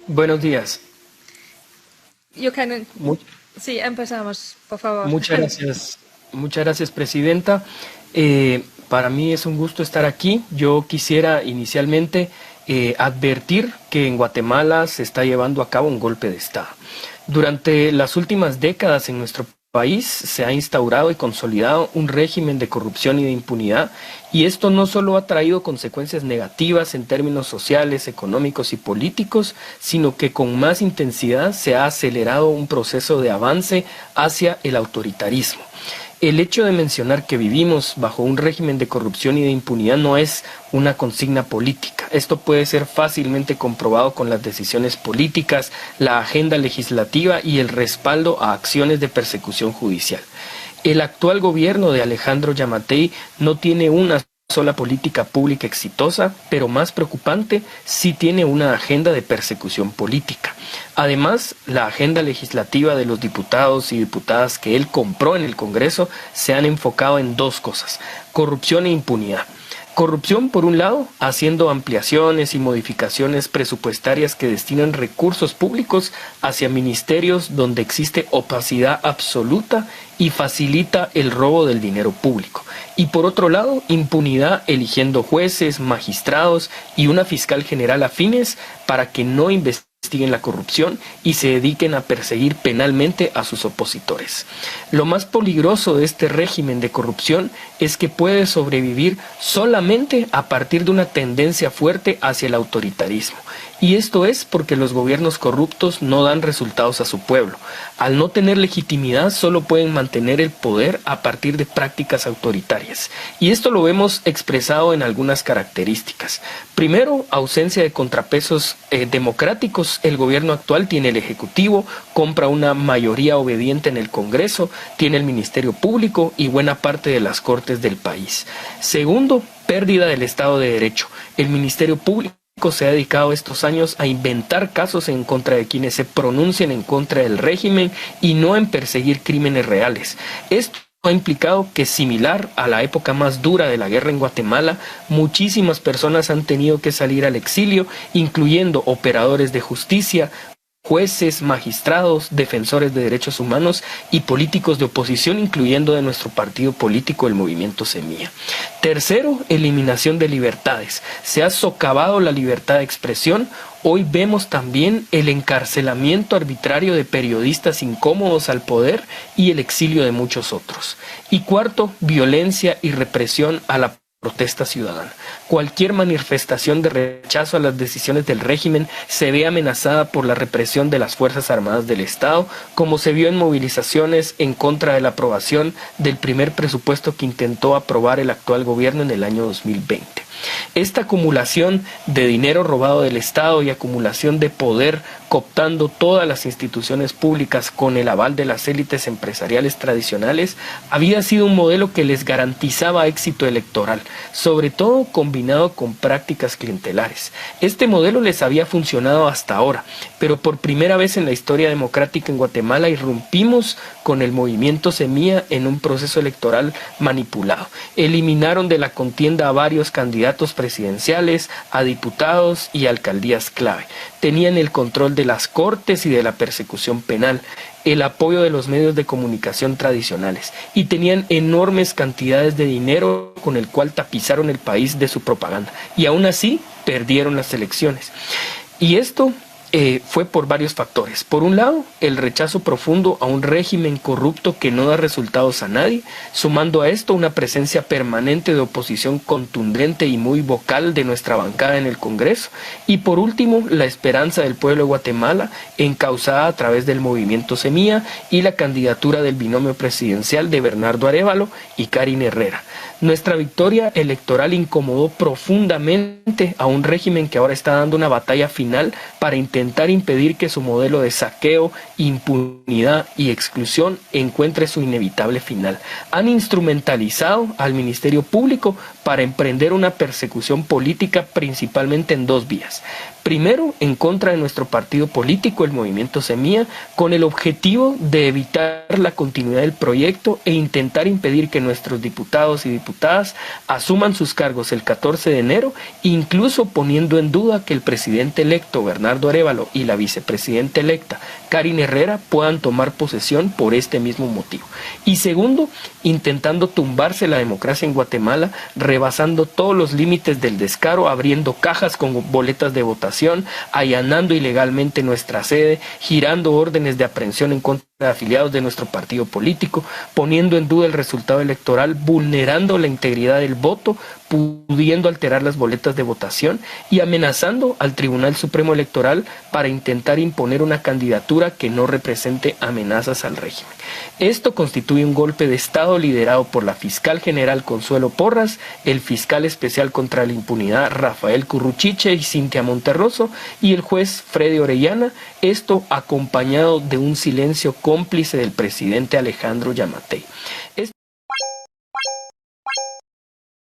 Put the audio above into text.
Buenos días. Yo can... Mu- Sí, empezamos, por favor. Muchas gracias. Muchas gracias, Presidenta. Para mí es un gusto estar aquí. Yo quisiera inicialmente advertir que en Guatemala se está llevando a cabo un golpe de Estado. Durante las últimas décadas en nuestro país se ha instaurado y consolidado un régimen de corrupción y de impunidad, y esto no solo ha traído consecuencias negativas en términos sociales, económicos y políticos, sino que con más intensidad se ha acelerado un proceso de avance hacia el autoritarismo. El hecho de mencionar que vivimos bajo un régimen de corrupción y de impunidad no es una consigna política. Esto puede ser fácilmente comprobado con las decisiones políticas, la agenda legislativa y el respaldo a acciones de persecución judicial. El actual gobierno de Alejandro Yamatei no tiene una sola política pública exitosa, pero más preocupante, sí tiene una agenda de persecución política. Además, la agenda legislativa de los diputados y diputadas que él compró en el Congreso se han enfocado en dos cosas: corrupción e impunidad. Corrupción, por un lado, haciendo ampliaciones y modificaciones presupuestarias que destinan recursos públicos hacia ministerios donde existe opacidad absoluta y facilita el robo del dinero público. Y por otro lado, impunidad eligiendo jueces, magistrados y una fiscal general afines para que no investiguen la corrupción y se dediquen a perseguir penalmente a sus opositores. Lo más peligroso de este régimen de corrupción es que puede sobrevivir solamente a partir de una tendencia fuerte hacia el autoritarismo. Y esto es porque los gobiernos corruptos no dan resultados a su pueblo. Al no tener legitimidad, solo pueden mantener el poder a partir de prácticas autoritarias. Y esto lo vemos expresado en algunas características. Primero, ausencia de contrapesos democráticos. El gobierno actual tiene el Ejecutivo, compra una mayoría obediente en el Congreso, tiene el Ministerio Público y buena parte de las cortes del país. Segundo, pérdida del Estado de Derecho. El Ministerio Público se ha dedicado estos años a inventar casos en contra de quienes se pronuncian en contra del régimen y no en perseguir crímenes reales. Esto ha implicado que, similar a la época más dura de la guerra en Guatemala, muchísimas personas han tenido que salir al exilio, incluyendo operadores de justicia, jueces, magistrados, defensores de derechos humanos y políticos de oposición, incluyendo de nuestro partido político, el Movimiento Semilla. Tercero, eliminación de libertades. Se ha socavado la libertad de expresión. Hoy vemos también el encarcelamiento arbitrario de periodistas incómodos al poder y el exilio de muchos otros. Y cuarto, violencia y represión a la protesta ciudadana. Cualquier manifestación de rechazo a las decisiones del régimen se ve amenazada por la represión de las Fuerzas Armadas del Estado, como se vio en movilizaciones en contra de la aprobación del primer presupuesto que intentó aprobar el actual gobierno en el año 2020. Esta acumulación de dinero robado del Estado y acumulación de poder cooptando todas las instituciones públicas con el aval de las élites empresariales tradicionales había sido un modelo que les garantizaba éxito electoral, sobre todo combinado con prácticas clientelares. Este modelo les había funcionado hasta ahora, pero por primera vez en la historia democrática en Guatemala irrumpimos con el Movimiento Semilla en un proceso electoral manipulado. Eliminaron de la contienda a varios candidatos presidenciales, a diputados y alcaldías clave. Tenían el control de las cortes y de la persecución penal, el apoyo de los medios de comunicación tradicionales y tenían enormes cantidades de dinero con el cual tapizaron el país de su propaganda y aún así perdieron las elecciones. Y esto fue por varios factores. Por un lado, el rechazo profundo a un régimen corrupto que no da resultados a nadie, sumando a esto una presencia permanente de oposición contundente y muy vocal de nuestra bancada en el Congreso, y por último, la esperanza del pueblo de Guatemala, encauzada a través del Movimiento Semilla y la candidatura del binomio presidencial de Bernardo Arévalo y Karin Herrera. Nuestra victoria electoral incomodó profundamente a un régimen que ahora está dando una batalla final para intentar impedir que su modelo de saqueo, impunidad y exclusión encuentre su inevitable final. Han instrumentalizado al Ministerio Público para emprender una persecución política principalmente en dos vías. Primero, en contra de nuestro partido político, el Movimiento Semilla, con el objetivo de evitar la continuidad del proyecto e intentar impedir que nuestros diputados y diputadas asuman sus cargos el 14 de enero, incluso poniendo en duda que el presidente electo Bernardo Arévalo y la vicepresidenta electa Karin Herrera puedan tomar posesión por este mismo motivo. Y segundo, intentando tumbarse la democracia en Guatemala, rebasando todos los límites del descaro, abriendo cajas con boletas de votación, allanando ilegalmente nuestra sede, girando órdenes de aprehensión en contra de afiliados de nuestro partido político, poniendo en duda el resultado electoral, vulnerando la integridad del voto, pudiendo alterar las boletas de votación y amenazando al Tribunal Supremo Electoral para intentar imponer una candidatura que no represente amenazas al régimen. Esto constituye un golpe de Estado liderado por la fiscal general Consuelo Porras, el fiscal especial contra la impunidad Rafael Curruchiche y Cintia Monterroso y el juez Freddy Orellana, esto acompañado de un silencio cómplice del presidente Alejandro Yamatei.